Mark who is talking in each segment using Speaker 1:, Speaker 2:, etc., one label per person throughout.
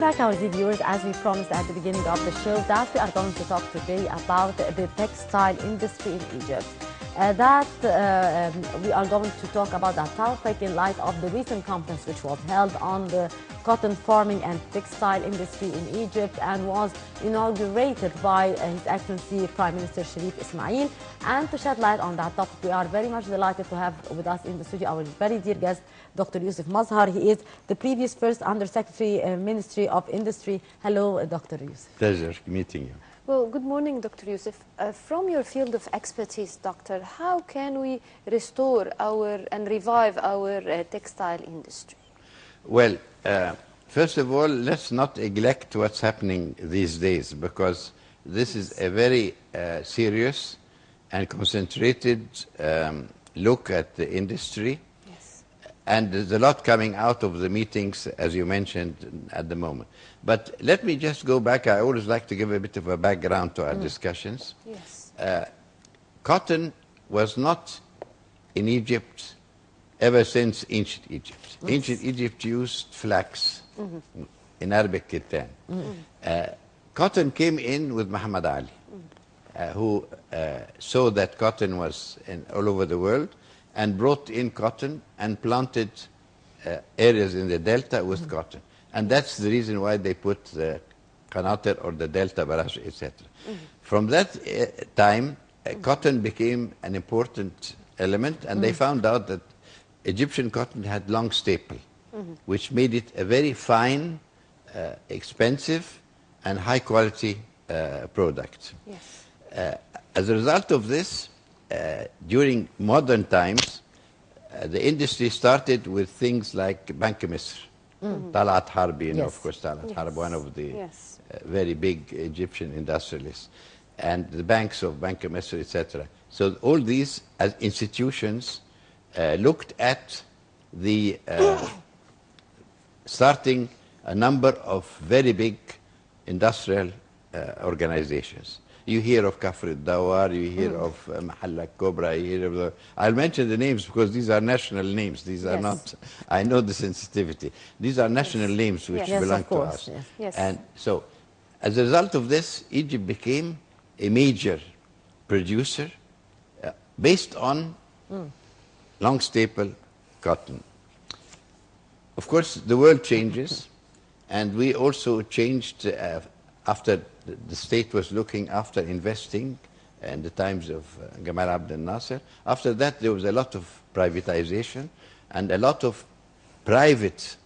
Speaker 1: Back, our viewers, as we promised at the beginning of the show, that we are going to talk today about the textile industry in Egypt. We are going to talk about that topic in light of the recent conference which was held on the cotton farming and textile industry in Egypt and was inaugurated by His Excellency Prime Minister Sharif Ismail. And to shed light on that topic, we are very much delighted to have with us in the studio our very dear guest, Dr. Yusef Mazhar. He is the previous First Undersecretary, Ministry of Industry. Hello, Dr. Yusef.
Speaker 2: Pleasure meeting you.
Speaker 3: Well, good morning, Dr. Yusef. From your field of expertise, Doctor, how can we restore and revive our textile industry?
Speaker 2: Well, first of all, let's not neglect what's happening these days, because this is a very serious and concentrated look at the industry.
Speaker 3: Yes.
Speaker 2: And there's a lot coming out of the meetings, as you mentioned, at the moment. But let me just go back. I always like to give a bit of a background to our discussions.
Speaker 3: Yes.
Speaker 2: Cotton was not in Egypt ever since ancient Egypt.
Speaker 1: Yes.
Speaker 2: Ancient Egypt used flax, in Arabic kittan. Cotton came in with Muhammad Ali, who saw that cotton was all over the world and brought in cotton and planted areas in the delta with cotton. And that's the reason why they put the Qanatir or the delta, Barash, etc. From that time, cotton became an important element, and they found out that Egyptian cotton had long staple, which made it a very fine, expensive, and high-quality product.
Speaker 3: Yes.
Speaker 2: As a result of this, during modern times, the industry started with things like Bank Misr, Talat Harbi, you know, of course, Talat Harbi, one of the very big Egyptian industrialists, and the banks of Bank Misr, etc. So all these as institutions looked at the starting a number of very big industrial organizations. You hear of Kafr al-Dawar, you hear of Mahalla Cobra, you hear of the... I'll mention the names because these are national names. These are not... I know the sensitivity. These are national names which belong to us.
Speaker 1: Yes.
Speaker 3: Yes.
Speaker 2: And so, as a result of this, Egypt became a major producer based on long staple cotton. Of course, the world changes, and we also changed after the state was looking after investing in the times of Gamal Abdel Nasser. After that, there was a lot of privatization and a lot of private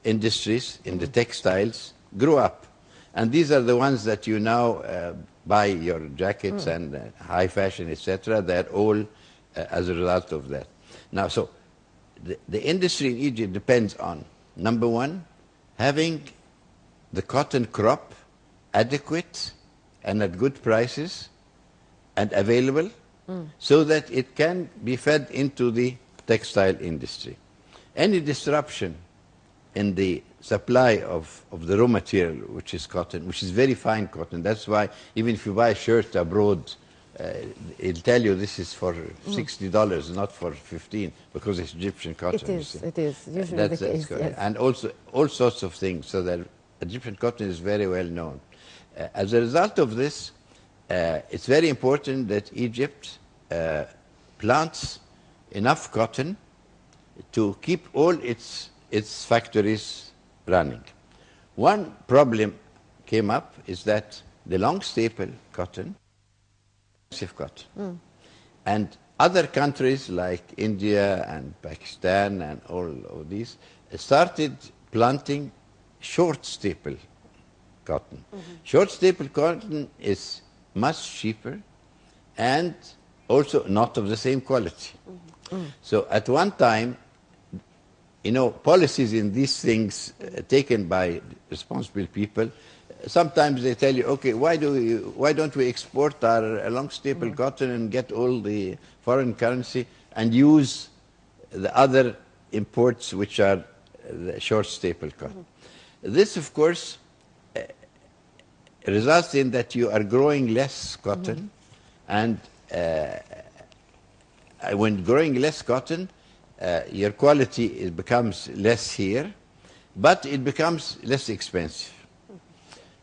Speaker 2: industries in the textiles grew up. And these are the ones that you now buy your jackets and high fashion, etc. They're all as a result of that. Now, so the industry in Egypt depends on, number one, having the cotton crop adequate and at good prices and available so that it can be fed into the textile industry. Any disruption in the supply of the raw material, which is cotton, which is very fine cotton, that's why even if you buy a shirt abroad, it'll tell you this is for $60, not for $15, because it's Egyptian cotton.
Speaker 1: It is usually the case. Yes.
Speaker 2: And also all sorts of things, so that Egyptian cotton is very well known. As a result of this, it's very important that Egypt plants enough cotton to keep all its factories running. One problem came up is that the long staple cotton, expensive cotton, and other countries like India and Pakistan and all of these started planting short staple cotton. Short staple cotton is much cheaper and also not of the same quality. So at one time, you know, policies in these things taken by responsible people, sometimes they tell you, okay, why don't we export our long staple cotton and get all the foreign currency and use the other imports which are the short staple cotton. This, of course, results in that you are growing less cotton, and when growing less cotton, your quality becomes less here, but it becomes less expensive.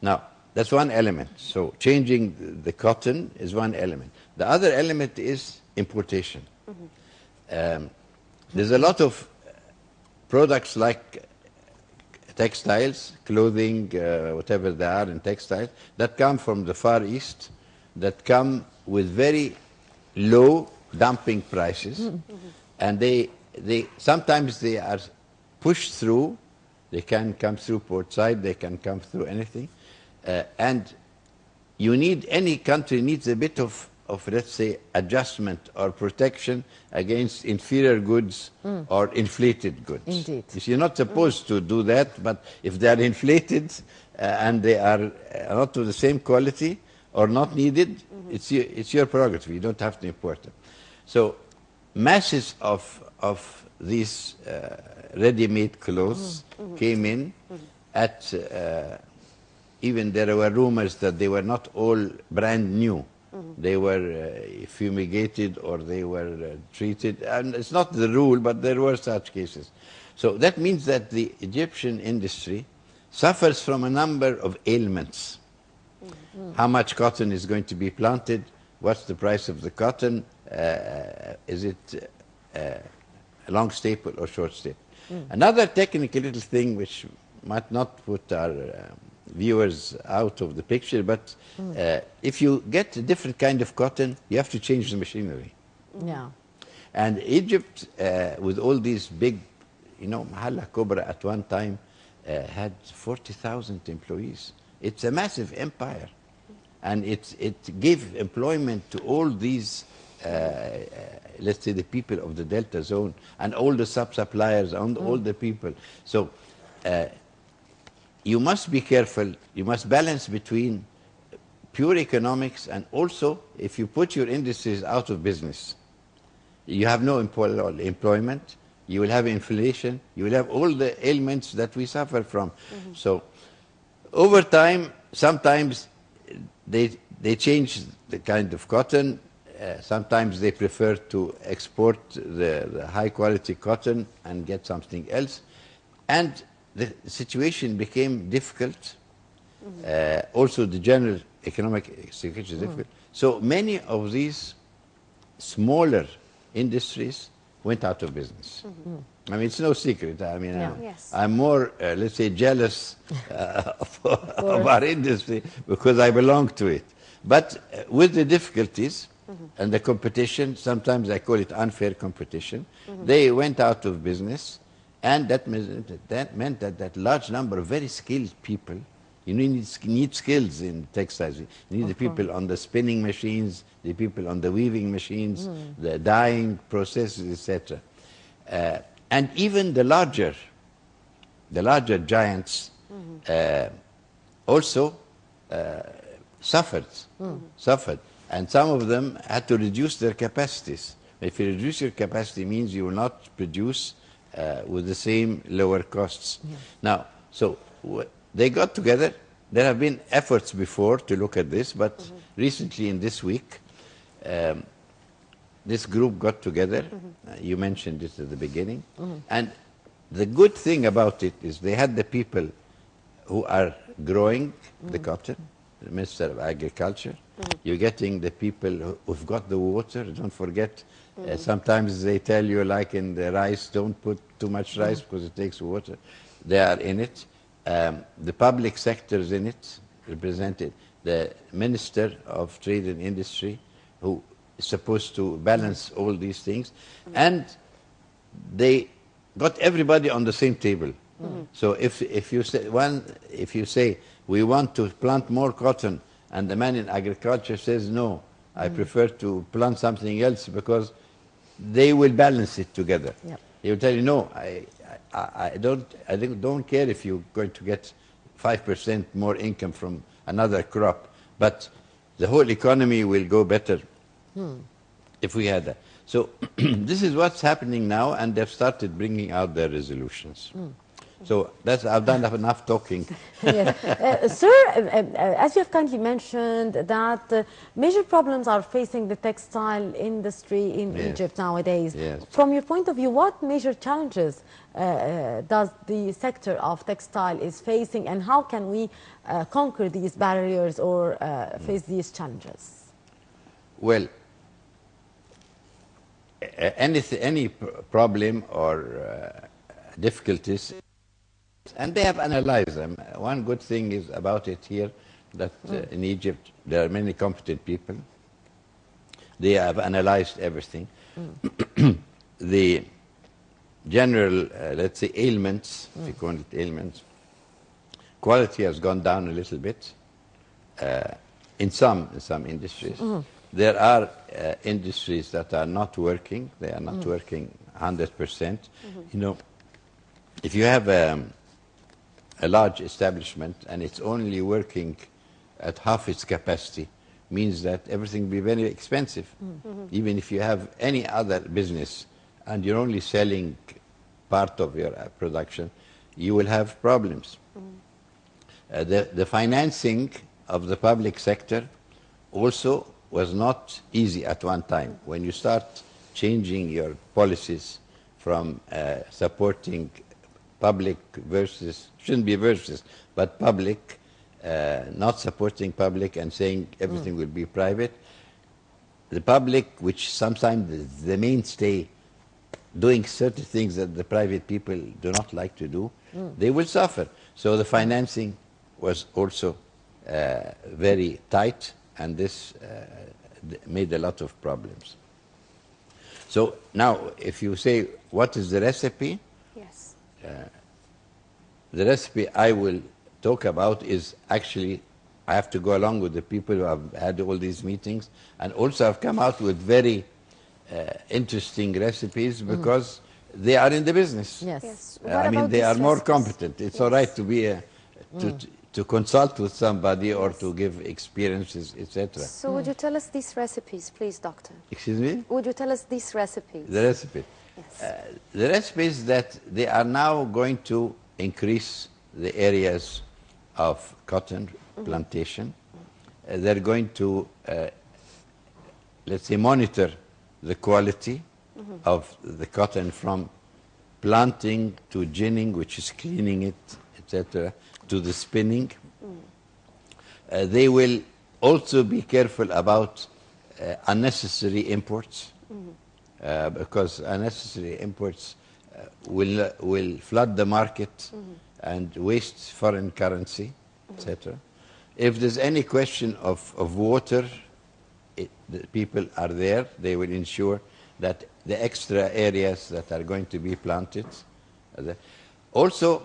Speaker 2: Now, that's one element. So changing the cotton is one element. The other element is importation. There's a lot of products like textiles, clothing, whatever they are in textiles, that come from the Far East, that come with very low dumping prices, and they sometimes they are pushed through. They can come through port side, they can come through anything, and you need, any country needs a bit of let's say adjustment or protection against inferior goods or inflated goods.
Speaker 1: Indeed.
Speaker 2: You're not supposed to do that, but if they are inflated and they are not of the same quality or not needed, it's your prerogative. You don't have to import them. So masses of these ready-made clothes came in at, even there were rumors that they were not all brand new. They were fumigated or they were treated. And it's not the rule, but there were such cases. So that means that the Egyptian industry suffers from a number of ailments. How much cotton is going to be planted? What's the price of the cotton? Is it a long staple or short staple? Another technical little thing which might not put our viewers out of the picture, but if you get a different kind of cotton, you have to change the machinery.
Speaker 1: Yeah.
Speaker 2: And Egypt, with all these big, Mahalla Kubra at one time had 40,000 employees. It's a massive empire. And it gave employment to all these, let's say, the people of the Delta Zone and all the sub-suppliers and all the people. So you must be careful. You must balance between pure economics and also, if you put your industries out of business, you have no employment, you will have inflation, you will have all the ailments that we suffer from. So over time, sometimes they change the kind of cotton. Sometimes they prefer to export the high-quality cotton and get something else. And the situation became difficult. Also, the general economic situation is difficult. So many of these smaller industries went out of business. I mean, it's no secret. I mean, I'm more, let's say, jealous of our industry because I belong to it. But with the difficulties and the competition, sometimes I call it unfair competition, they went out of business, and that meant that large number of very skilled people, you need skills in textiles. You need the people on the spinning machines, the people on the weaving machines, the dyeing processes, etc. And even the larger giants also suffered. And some of them had to reduce their capacities. If you reduce your capacity, means you will not produce with the same lower costs. Now, so they got together. There have been efforts before to look at this, but recently in this week, this group got together. You mentioned it at the beginning. And the good thing about it is they had the people who are growing the cotton, the Minister of Agriculture. You're getting the people who've got the water. Don't forget, sometimes they tell you, like in the rice, don't put too much rice because it takes water. They are in it. The public sector is in it, represented. The Minister of Trade and Industry, who is supposed to balance all these things. And they got everybody on the same table. So if you say we want to plant more cotton, and the man in agriculture says no, I prefer to plant something else because they will balance it together. He will tell you no, I don't care if you're going to get 5% more income from another crop, but the whole economy will go better if we had that. So this is what's happening now, and they've started bringing out their resolutions. So I've done enough talking.
Speaker 1: Sir, as you have kindly mentioned that major problems are facing the textile industry in Egypt nowadays. From your point of view, what major challenges does the sector of textile is facing, and how can we conquer these barriers or face these challenges?
Speaker 2: Well, any problem or difficulties, and they have analyzed them. One good thing is about it here that in Egypt there are many competent people. They have analyzed everything. The general, let's say, ailments, if you call it ailments, quality has gone down a little bit in some industries. There are industries that are not working. They are not working 100%. You know, if you have a large establishment and it's only working at half its capacity, means that everything will be very expensive. Even if you have any other business and you're only selling part of your production, you will have problems. The financing of the public sector also was not easy at one time. When you start changing your policies from supporting public versus, shouldn't be versus, but public, not supporting public and saying everything will be private. The public, which sometimes is the mainstay, doing certain things that the private people do not like to do, they will suffer. So the financing was also very tight, and this made a lot of problems. So now, if you say, what is the recipe?
Speaker 3: Yes.
Speaker 2: The recipe I will talk about is actually, I have to go along with the people who have had all these meetings, and also have come out with very interesting recipes because they are in the business.
Speaker 1: Yes.
Speaker 3: Yes.
Speaker 2: I mean, they are more competent. It's all right to be to consult with somebody or to give experiences, etc.
Speaker 3: So would you tell us these recipes, please, doctor?
Speaker 2: Excuse me?
Speaker 3: Would you tell us these recipes?
Speaker 2: The recipe.
Speaker 3: Yes.
Speaker 2: The recipe is that they are now going to increase the areas of cotton plantation. They're going to, let's say, monitor the quality of the cotton from planting to ginning, which is cleaning it, etc., to the spinning. They will also be careful about unnecessary imports, because unnecessary imports will flood the market and waste foreign currency, etc. If there's any question of water, the people are there. They will ensure that the extra areas that are going to be planted. Also,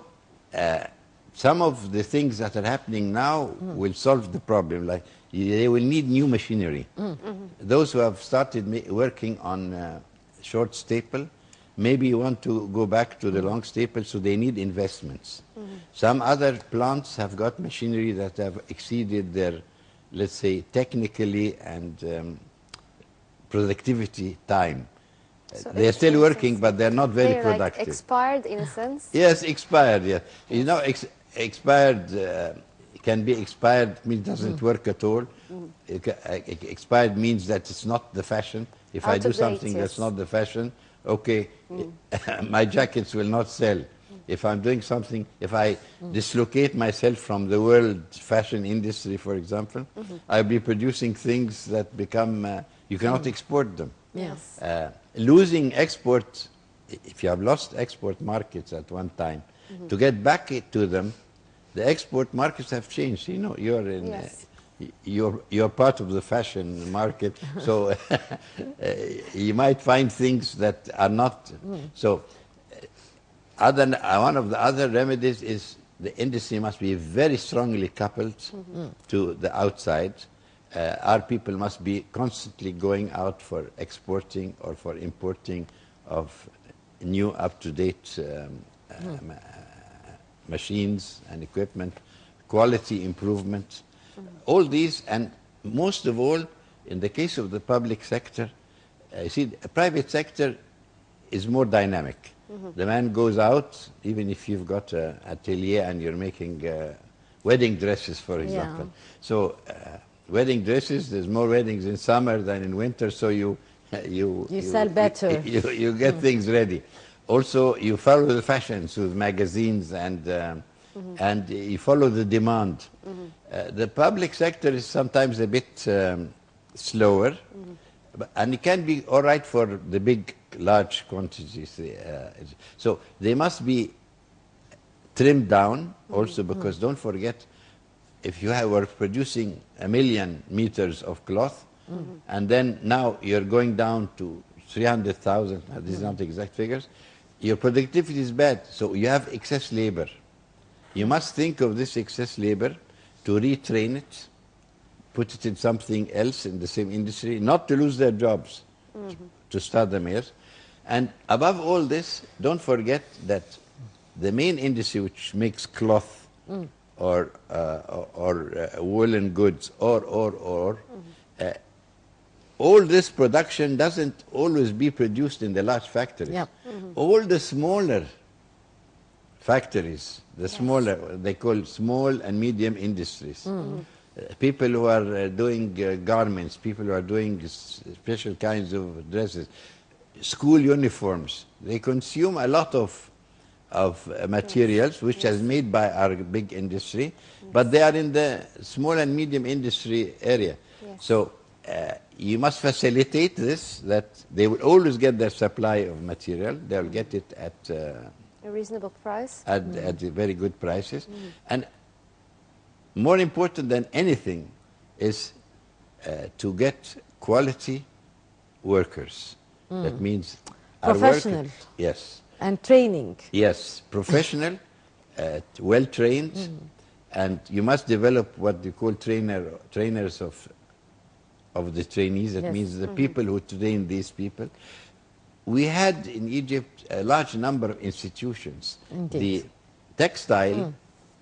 Speaker 2: some of the things that are happening now will solve the problem. Like they will need new machinery. Those who have started working on short staple, maybe you want to go back to the long staple, so they need investments. Some other plants have got machinery that have exceeded their, let's say, technically and productivity time.
Speaker 3: So
Speaker 2: they are still working, but they're not very
Speaker 3: they're
Speaker 2: productive.
Speaker 3: Like expired in a sense?
Speaker 2: Yes, expired, yeah. You know, expired can be expired, means doesn't work at all. Expired means that it's not the fashion. If I do something that's not the fashion, okay, my jackets will not sell. If I'm doing something, if I dislocate myself from the world fashion industry, for example, I'll be producing things that become, you cannot export them.
Speaker 3: Yes.
Speaker 2: Losing export, if you have lost export markets at one time, to get back to them, the export markets have changed. You know, you're in,
Speaker 3: Yes.
Speaker 2: you're part of the fashion market, so you might find things that are not. So, one of the other remedies is the industry must be very strongly coupled to the outside. Our people must be constantly going out for exporting or for importing of new up-to-date machines and equipment, quality improvement, all these, and most of all, in the case of the public sector, you see, the private sector is more dynamic. The man goes out, even if you've got an atelier and you're making wedding dresses, for example. So, wedding dresses, there's more weddings in summer than in winter, so you
Speaker 1: sell better.
Speaker 2: You get things ready. Also, you follow the fashions with magazines and you follow the demand. The public sector is sometimes a bit slower, and it can be all right for the big, large quantities. So they must be trimmed down also, because don't forget, if you were producing 1 million meters of cloth, and then now you're going down to 300,000, these are not exact figures, your productivity is bad, so you have excess labor. You must think of this excess labor to retrain it, put it in something else in the same industry, not to lose their jobs, to start them here. And above all this, don't forget that the main industry which makes cloth or woolen goods or all this production doesn't always be produced in the large factories.
Speaker 1: Yep.
Speaker 2: All the smaller factories, the smaller, they call small and medium industries. People who are doing garments, people who are doing special kinds of dresses, school uniforms, they consume a lot of materials which is made by our big industry, but they are in the small and medium industry area. So you must facilitate this, that they will always get their supply of material. They will get it at
Speaker 3: a reasonable price.
Speaker 2: At very good prices. And more important than anything is to get quality workers. That means
Speaker 1: professional.
Speaker 2: Yes.
Speaker 1: And training.
Speaker 2: Yes, professional, well trained, and you must develop what they call trainers of the trainees. That means the people who train these people. We had in Egypt a large number of institutions.
Speaker 1: Indeed.
Speaker 2: The textile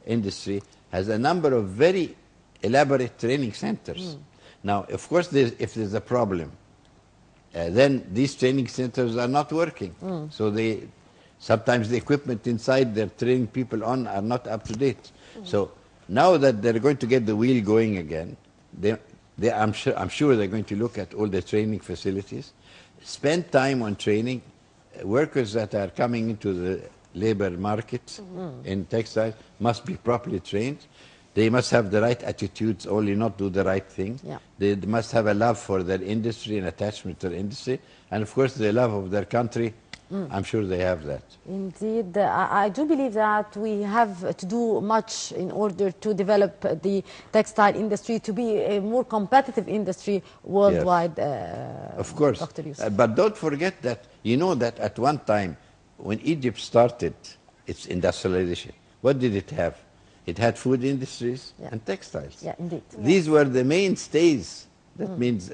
Speaker 2: industry has a number of very elaborate training centers. Now, of course, if there's a problem, then these training centers are not working. So sometimes the equipment inside they're training people on are not up to date. So now that they're going to get the wheel going again, I'm sure they're going to look at all the training facilities, spend time on training workers that are coming into the labor market in textiles must be properly trained. They must have the right attitudes, only not do the right thing. They must have a love for their industry and attachment to the industry. And of course, the love of their country. I'm sure they have that.
Speaker 1: Indeed. I do believe that we have to do much in order to develop the textile industry to be a more competitive industry worldwide.
Speaker 2: Of course.
Speaker 1: Dr. Yusef.
Speaker 2: But don't forget that, you know that at one time, when Egypt started its industrialization, what did it have? It had food industries and textiles.
Speaker 1: Yeah, indeed.
Speaker 2: These were the mainstays. That means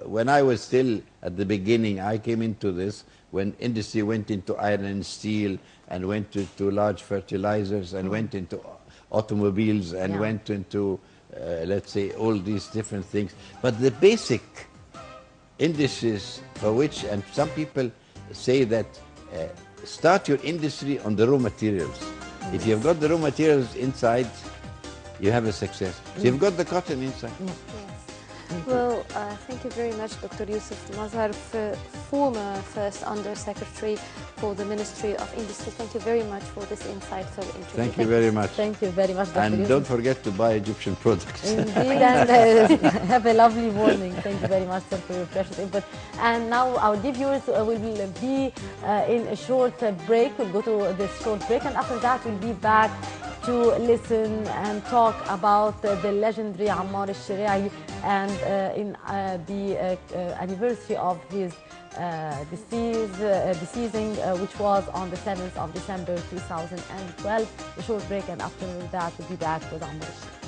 Speaker 2: when I was still at the beginning, I came into this when industry went into iron and steel and went into large fertilizers and went into automobiles and went into, let's say, all these different things. But the basic industries for which, and some people say that start your industry on the raw materials. If you've got the raw materials inside, you have a success. So you've got the cotton inside.
Speaker 3: Well, thank you very much, Dr. Yusef Mazhar, former First Under-Secretary for the Ministry of Industry. Thank you very much for this insightful interview.
Speaker 2: Thank you very much.
Speaker 1: Thank you very much, Dr.
Speaker 2: And
Speaker 1: Yusef.
Speaker 2: don't forget to buy Egyptian products.
Speaker 1: Indeed, and have a lovely morning. Thank you very much, sir, for your precious input. And now our dear viewers will be in a short break. We'll go to this short break, and after that we'll be back to listen and talk about the legendary Ammar al-Shari'i and in the anniversary of his deceasing, which was on the 7th of December 2012. A short break, and after that we'll be back with Ammar al-Shari'i.